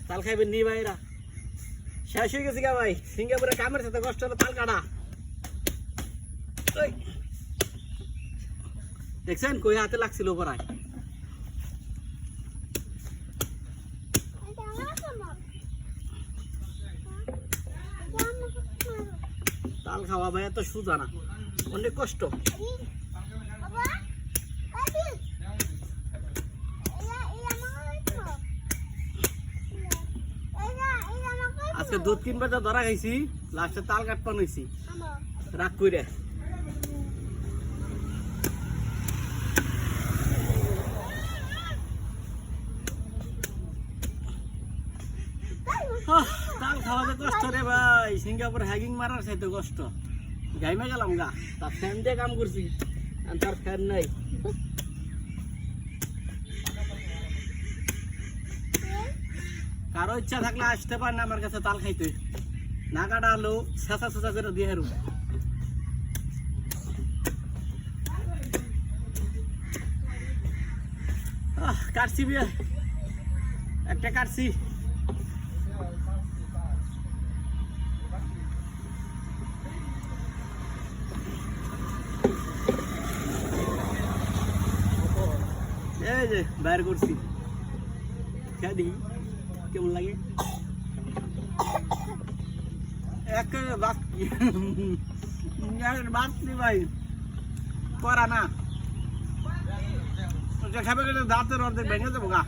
তাল খাইবেন নি ভাইরা শেষ হয়ে গেছে গা ভাই সিঙ্গাপুরে কামের সাথে কষ্ট হলো তাল কাটা দেখছেন কই হাতে লাগছিল পরায় তাল খাওয়া ভাই এত সোজা না অনেক কষ্ট আজকে দুধ কিনবে তো ধরা খাইছি লাস্টে তাল কাটপান হইছি রাগ কইরে তাল খাওয়াতে কষ্ট রে ভাই সিঙ্গাপুর হ্যাগিং মারার চাইতে কষ্ট গাইমে গেলাম গা তার ফ্যান দিয়ে কাম করছি আর তার ফ্যান নাই কারো ইচ্ছা থাকলে আসতে পার না আমার কাছে তাল খাইতে না কাটা হলো ছেঁচা ছেঁচা করে দিয়ে হারু কাটছি বিয়ে একটা কাটছি এই যে বাইর করছি খেয়ে দেখি কেমন লাগে এক বাকি ভাই করা না খাবে গেলে দাঁতের অর্ধেক ভেঙে দেবো গা